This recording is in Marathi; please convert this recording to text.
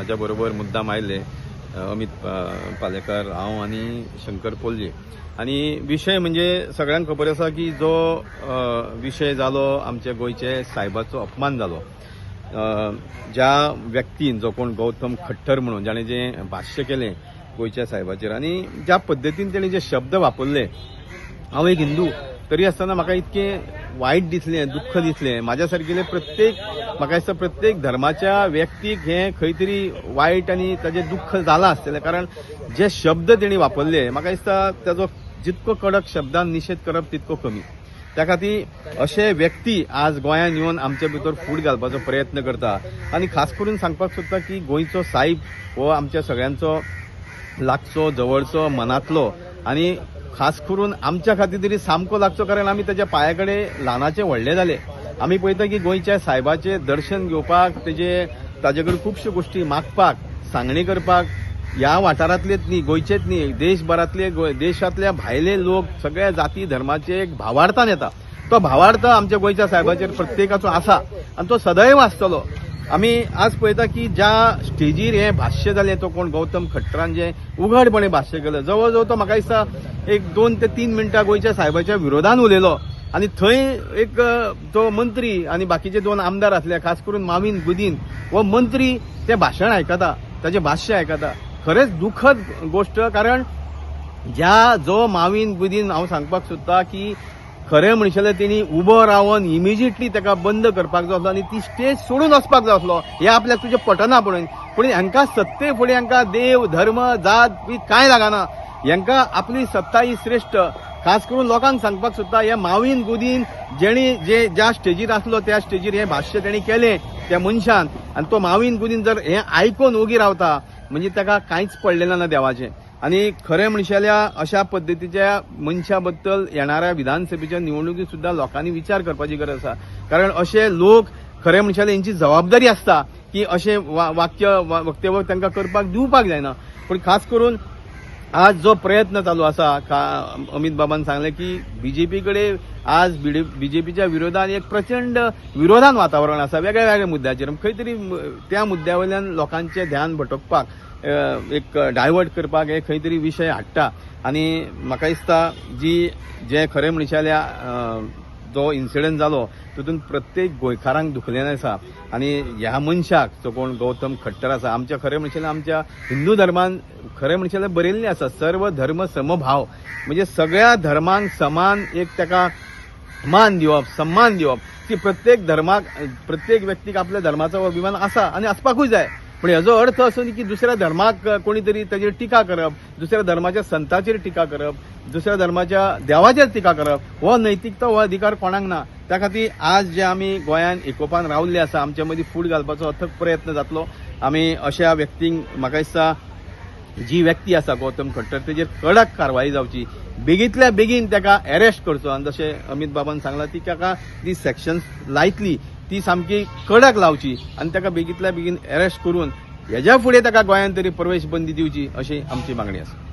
हाज्या बरोबर मुद्दाम आयले अमित पालेकर, हांव आनी शंकर पोल्जे। आनी विशय म्हणजे सगळ्यांक खबर आसा की जो विशय जालो आमच्या गोयचे सायबाचो अपमान जालो। ज्या व्यक्तीन जो कोण गौतम खट्टर म्हणून जाणे जे भाष्य केलें गोयच्या सायबाचेर आनी ज्या पद्दतीन तेणे जे शब्द वापरले, हांव एक हिंदू तरी आसतना म्हाका इतकें वायट दिसलें, दुख्ख दिसलें। म्हाज्या सारकेले म्हाका दिसता प्रत्येक धर्माच्या व्यक्तीक हें खंय तरी वायट आनी ताजें दुख्ख जालां आसतलें, कारण जे शब्द तेणी वापरले म्हाका दिसता ताजो जितको कडक शब्दान निशेध करप तितको कमी। त्या खातीर अशे व्यक्ती आज गोंयांत येवन आमचे भितर फूट घालपाचो प्रयत्न करता आनी खास करून सांगपाक सोदता की गोंयचो साहेब हो आमच्या सगळ्यांचो लागचो, जवळचो, मनांतलो आनी खास करून आमच्या खातीर तरी सामको लागचो, कारण आमी ताच्या पांया कडेन ल्हानाचे व्हडले जाले। आमी पळयता की गोंयच्या सायबाचे दर्शन घेवपाक ताजे कडेन खुबश्यो गोश्टी मागपाक, सांगणी करपाक ह्या वाठारांतलेच न्ही, गोंयचेच न्ही, देशभरांतले देशांतल्या भायले लोक सगळ्या जाती धर्माचे एक भावार्थान येता। तो भावार्थ आमच्या गोंयच्या सायबाचेर प्रत्येकाचो आसा आनी तो सदैव आसतलो। आमी आज पळयता की ज्या स्टेजीर हें भाष्य जालें, तो कोण गौतम खट्टरान जें उघडपणे भाष्य केलें, जवळ जवळ तो म्हाका दिसता एक 2 ते 3 मिनटां गोंयच्या सायबाच्या विरोधान उलयलो आनी थंय एक तो मंत्री आनी बाकीचे 2 आमदार आसले, खास करून माविन गुदीन हो मंत्री तें भाशण आयकता, ताचें भाष्य आयकता। खरेंच दुखद गोष्ट, कारण जो माविन गुदीन हांव सांगपाक सोदता की खरें म्हणशाले तेणी उबो रावन इमिजिएटली ताका बंद करपाक जाय आसलो आनी ती स्टेज सोडून वचपाक जाय आसलो। हें आपल्याक तुजें पटना पूण हांकां सत्ते फुडें हांकां देव, धर्म, जात बी कांय लागना। हांकां आपली सत्ता ही श्रेष्ठ। खास करून लोकांक सांगपाक सोदता, हे माविन गुदीन ज्या स्टेजीर आसलो त्या स्टेजीर हें भाष्य तेणी केलें त्या मनशान, आनी तो माविन गुदीन जर हें आयकून ओगी रावता म्हणजे ताका कांयच पडलेलें ना देवाचें। आनी खरें म्हणशाल्या अशा पद्दतीच्या मनशा बद्दल येणाऱ्या विधानसभेच्या निवडणुकीत सुद्दां लोकांनी विचार करपाची गरज आसा, कारण अशे लोक खरें म्हणशाले हेंची जबाबदारी आसता की अशें वक्तव्य तांकां करपाक दिवपाक जायना। पूण खास करून आज जो प्रयत्न चालू आसा, अमित बाबान सांगलें की बीजेपी कडेन आज बीजेपीच्या विरोधान एक प्रचंड विरोधान वातावरण आसा वेगळ्या वेगळ्या मुद्द्याचेर। खंय तरी त्या मुद्द्या वयल्यान लोकांचें ध्यान भटकपाक, एक डायवर्ट करपाक हे खंय तरी विशय हाडटा। आनी म्हाका दिसता जे खरें म्हणशाल्या जो इन्सिडंट जालो तितून प्रत्येक गोंयकारांक दुखलेलें आसा। आनी ह्या मनशाक जो कोण गौतम खट्टर आसा, आमच्या खरें म्हणशालें आमच्या हिंदू धर्मान खरें म्हणशालें बरयल्लें आसा, सर्व धर्म समभाव, म्हणजे सगळ्या धर्मांक समान एक ताका मान दिवप, सम्मान दिवप की प्रत्येक व्यक्तीक आपल्या धर्माचो अभिमान आसा आनी आसपाकूय जाय। पण हेजो अर्थ असो न्ही की दुसऱ्या धर्माक कोणी तरी ताचेर टिका करप, दुसऱ्या धर्माच्या संतांचेर टिका करप, दुसऱ्या धर्माच्या देवाचेर टिका करप, हो नैतिकता, हो अधिकार कोणाक ना। त्या खातीर आज जे आमी गोंयांत एकोपान रावल्ले आसा, आमच्या मदीं फूट घालपाचो अथक प्रयत्न जातलो। आमी अशा व्यक्तींक, म्हाका दिसता जी व्यक्ती आसा गौतम खट्टर, तेजेर कडक कारवाई जावची, बेगींतल्या बेगीन ताका अरेस्ट करचो। आनी जशें अमित बाबान सांगलां ती ताका ती सेक्शन्स लायतली ती सामकी कडक लावची आनी ताका बेगींतल्या बेगीन अरेस्ट करून हेज्या फुडें ताका गोंयांत तरी प्रवेश बंदी दिवची, अशी आमची मागणी आसा।